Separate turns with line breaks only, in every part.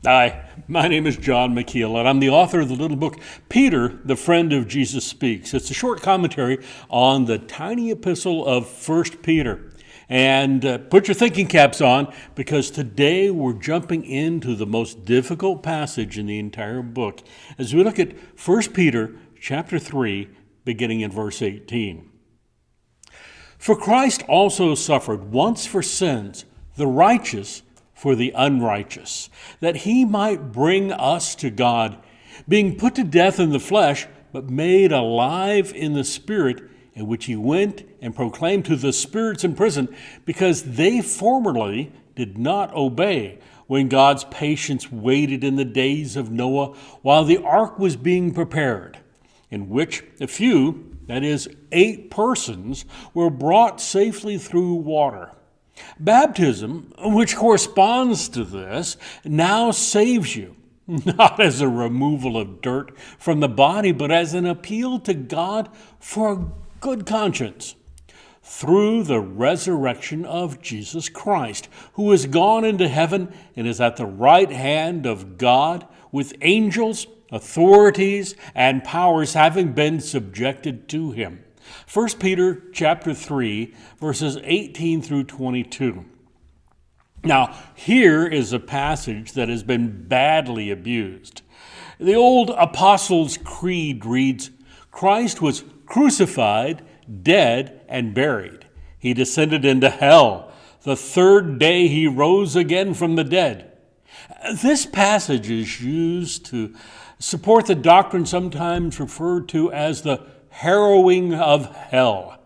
Hi, my name is John McKeel, and I'm the author of the little book, Peter, the Friend of Jesus Speaks. It's a short commentary on the tiny epistle of 1 Peter. And put your thinking caps on, because today we're jumping into the most difficult passage in the entire book as we look at 1 Peter chapter 3, beginning in verse 18. For Christ also suffered once for sins, the righteous for the unrighteous, that he might bring us to God, being put to death in the flesh, but made alive in the Spirit, in which he went and proclaimed to the spirits in prison, because they formerly did not obey, when God's patience waited in the days of Noah, while the ark was being prepared, in which a few, that is, 8 persons, were brought safely through water. Baptism, which corresponds to this, now saves you, not as a removal of dirt from the body, but as an appeal to God for a good conscience, through the resurrection of Jesus Christ, who has gone into heaven and is at the right hand of God, with angels, authorities, and powers having been subjected to him. 1 Peter chapter 3, verses 18 through 22. Now, here is a passage that has been badly abused. The old Apostles' Creed reads, Christ was crucified, dead, and buried. He descended into hell. The third day he rose again from the dead. This passage is used to support the doctrine sometimes referred to as the harrowing of hell.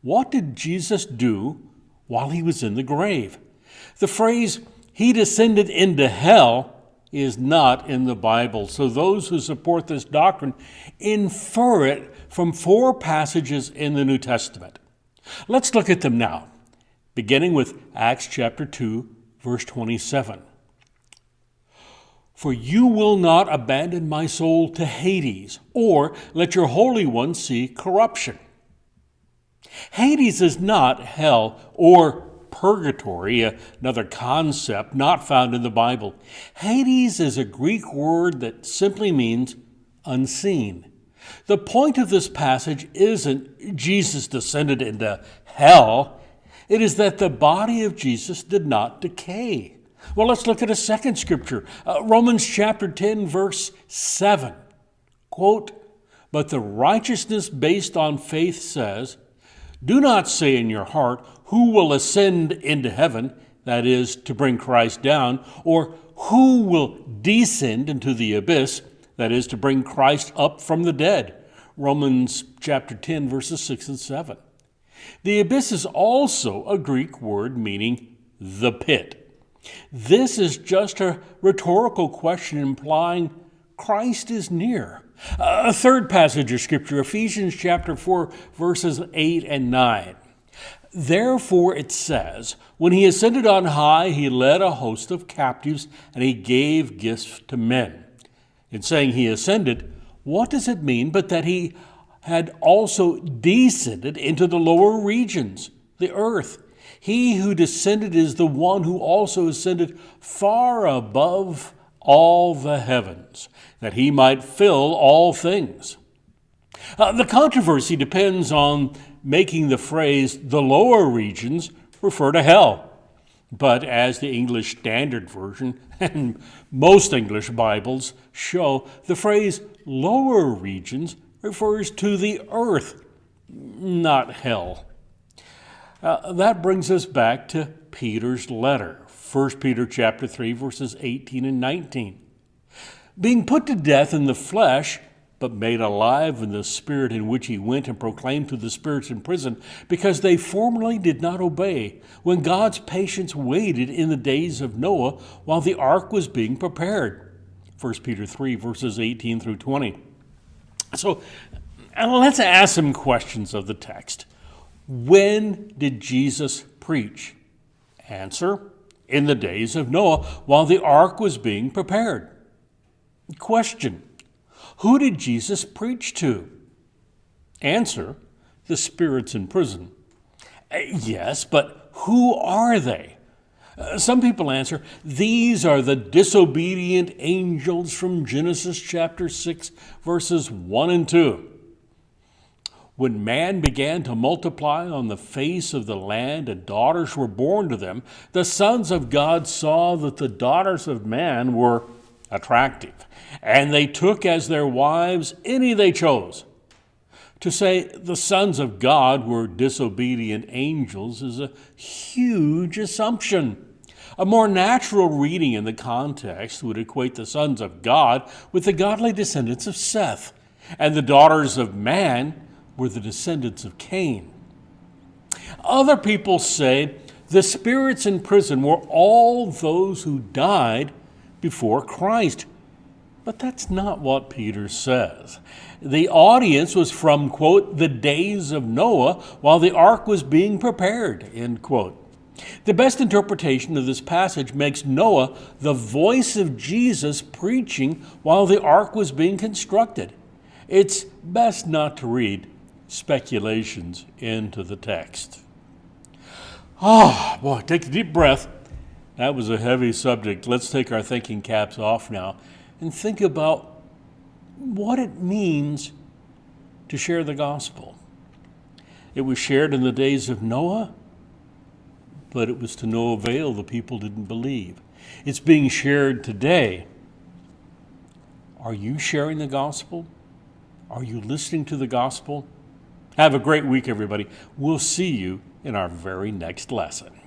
What did Jesus do while he was in the grave? The phrase, he descended into hell, is not in the Bible. So those who support this doctrine infer it from 4 passages in the New Testament. Let's look at them now, beginning with Acts chapter 2, verse 27. For you will not abandon my soul to Hades, or let your Holy One see corruption. Hades is not hell or purgatory, another concept not found in the Bible. Hades is a Greek word that simply means unseen. The point of this passage isn't Jesus descended into hell. It is that the body of Jesus did not decay. Well, let's look at a second scripture. Romans chapter 10, verse 7. Quote, but the righteousness based on faith says, do not say in your heart, who will ascend into heaven, that is, to bring Christ down, or who will descend into the abyss, that is, to bring Christ up from the dead. Romans chapter 10, verses 6 and 7. The abyss is also a Greek word meaning the pit. This is just a rhetorical question implying Christ is near. A third passage of Scripture, Ephesians chapter 4, verses 8 and 9. Therefore it says, when he ascended on high, he led a host of captives, and he gave gifts to men. In saying he ascended, what does it mean but that he had also descended into the lower regions, the earth? He who descended is the one who also ascended far above all the heavens, that he might fill all things. The controversy depends on making the phrase, the lower regions, refer to hell. But as the English Standard Version and most English Bibles show, the phrase lower regions refers to the earth, not hell. That brings us back to Peter's letter, 1 Peter chapter 3, verses 18 and 19. Being put to death in the flesh, but made alive in the Spirit, in which he went and proclaimed to the spirits in prison, because they formerly did not obey, when God's patience waited in the days of Noah while the ark was being prepared. 1 Peter 3, verses 18 through 20. So let's ask some questions of the text. When did Jesus preach? Answer, in the days of Noah, while the ark was being prepared. Question, who did Jesus preach to? Answer, the spirits in prison. Yes, but who are they? Some people answer, these are the disobedient angels from Genesis chapter 6, verses 1 and 2. When man began to multiply on the face of the land and daughters were born to them, the sons of God saw that the daughters of man were attractive, and they took as their wives any they chose. To say the sons of God were disobedient angels is a huge assumption. A more natural reading in the context would equate the sons of God with the godly descendants of Seth, and the daughters of man were the descendants of Cain. Other people say the spirits in prison were all those who died before Christ. But that's not what Peter says. The audience was from, quote, the days of Noah while the ark was being prepared, end quote. The best interpretation of this passage makes Noah the voice of Jesus preaching while the ark was being constructed. It's best not to read speculations into the text. Boy, take a deep breath. That was a heavy subject. Let's take our thinking caps off now and think about what it means to share the gospel. It was shared in the days of Noah, but it was to no avail. The people didn't believe. It's being shared today. Are you sharing the gospel? Are you listening to the gospel? Have a great week, everybody. We'll see you in our very next lesson.